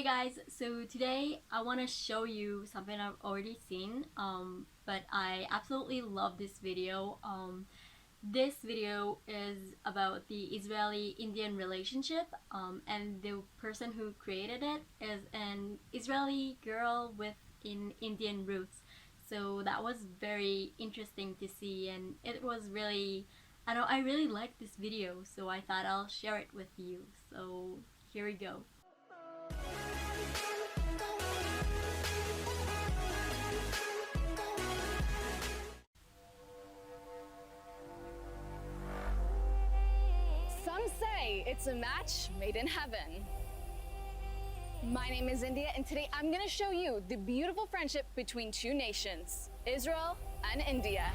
Hi guys, so today I want to show you something I've already seen, but I absolutely love this video. This video is about the Israeli-Indian relationship, and the person who created it is an Israeli girl with Indian roots. So that was very interesting to see, and it was really, I really liked this video, so I thought I'll share it with you. So here we go. Some say it's a match made in heaven. My name is India, and today I'm going to show you the beautiful friendship between two nations, Israel and India.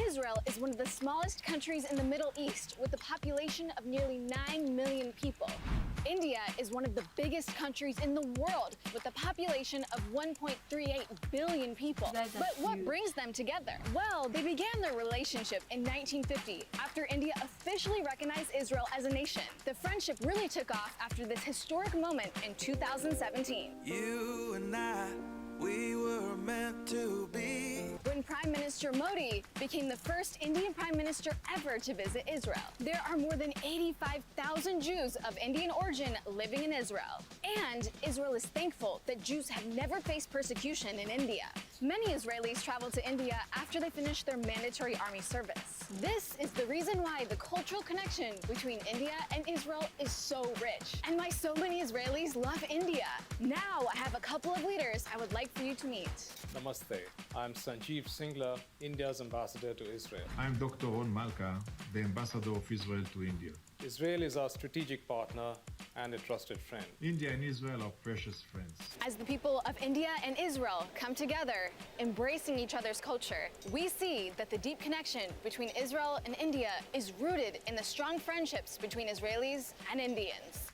Israel is one of the smallest countries in the Middle East with a population of nearly 9 million people. India is one of the biggest countries in the world with a population of 1.38 billion people. But what brings them together? Well, they began their relationship in 1950 after India officially recognized Israel as a nation. The friendship really took off after this historic moment in 2017. You and I, we were meant to be. When Prime Minister Modi became the first Indian Prime Minister ever to visit Israel. There are more than 85,000 Jews of Indian origin living in Israel. And Israel is thankful that Jews have never faced persecution in India. Many Israelis travel to India after they finish their mandatory army service. This is the reason why the cultural connection between India and Israel is so rich, and why so many Israelis love India. Now I have a couple of leaders I would like for you to meet. Namaste. I'm Sanjeev Singla, India's ambassador to Israel. I'm Dr. Ron Malka, the ambassador of Israel to India. Israel is our strategic partner and a trusted friend. India and Israel are precious friends. As the people of India and Israel come together, embracing each other's culture, we see that the deep connection between Israel and India is rooted in the strong friendships between Israelis and Indians.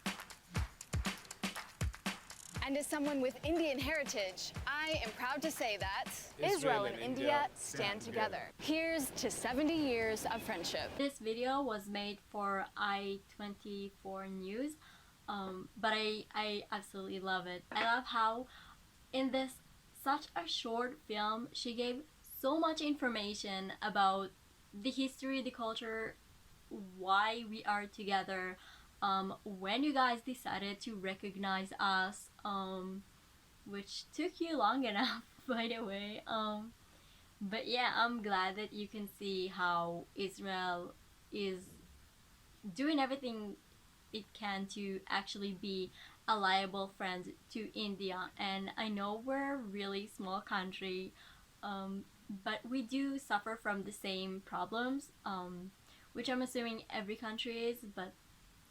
And as someone with Indian heritage, I am proud to say that Israel and India stand together. Here's to 70 years of friendship. This video was made for I-24 News, but I absolutely love it. I love how in this such a short film, she gave so much information about the history, the culture, why we are together, when you guys decided to recognize us, which took you long enough, by the way. But yeah, I'm glad that you can see how Israel is doing everything it can to actually be a liable friend to India. And I know we're a really small country, but we do suffer from the same problems, which I'm assuming every country is, but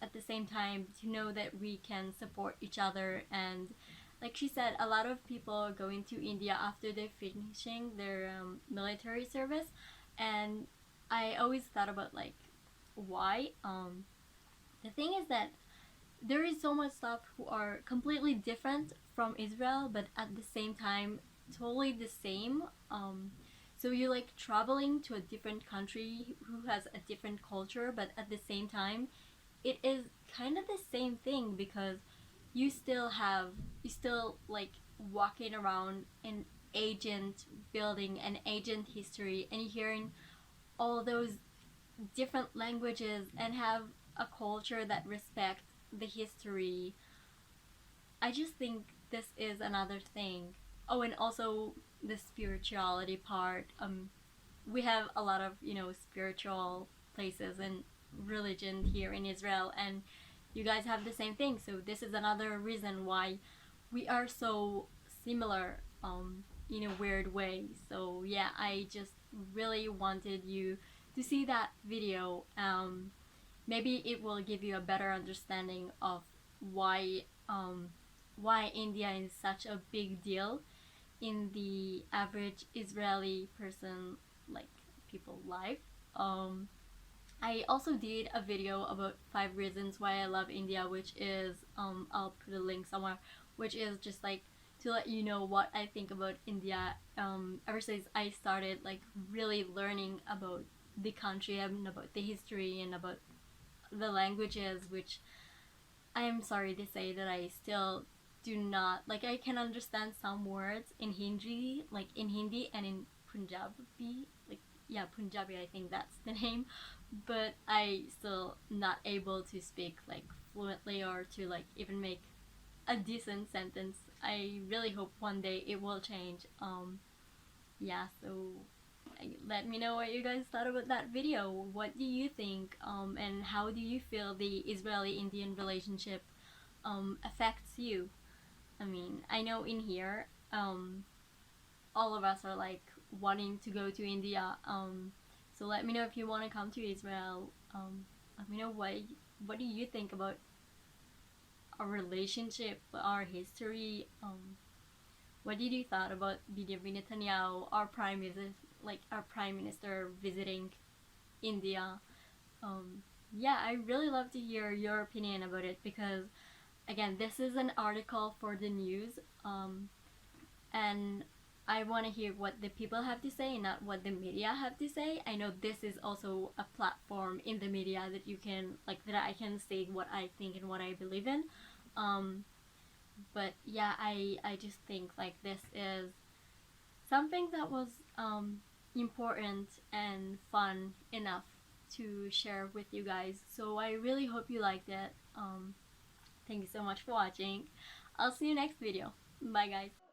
at the same time, to know that we can support each other. And like she said, a lot of people go into India after they're finishing their military service, and I always thought about like why. The thing is that there is so much stuff who are completely different from Israel, but at the same time totally the same. So you're like traveling to a different country who has a different culture, but at the same time it is kind of the same thing, because you still like walking around an ancient building, an ancient history, and you're hearing all those different languages and have a culture that respects the history. I just think this is another thing. Oh, and also the spirituality part. We have a lot of, spiritual places and religion here in Israel, and you guys have the same thing. So this is another reason why we are so similar in a weird way. So yeah, I just really wanted you to see that video. Maybe it will give you a better understanding of why India is such a big deal in the average Israeli person, like people life. I also did a video about 5 reasons why I love India, which is, I'll put a link somewhere, which is just like to let you know what I think about India ever since I started like really learning about the country and about the history and about the languages, which I'm sorry to say that I still do not like. I can understand some words in Hindi, like in Hindi and in Punjabi, like yeah, Punjabi. I think that's the name, but I still not able to speak like fluently or to like even make a decent sentence. I really hope one day it will change. Yeah, so let me know what you guys thought about that video. What do you think? And how do you feel the Israeli-Indian relationship affects you? I mean, I know in here, all of us are like wanting to go to India. So let me know if you want to come to Israel. Let me know what do you think about our relationship, our history. What did you thought about Benjamin Netanyahu, our prime minister visiting India? Yeah, I really love to hear your opinion about it because, again, this is an article for the news, and I want to hear what the people have to say, not what the media have to say. I know this is also a platform in the media that you can that I can say what I think and what I believe in. But yeah, I just think like this is something that was important and fun enough to share with you guys. So I really hope you liked it. Thank you so much for watching. I'll see you next video. Bye guys.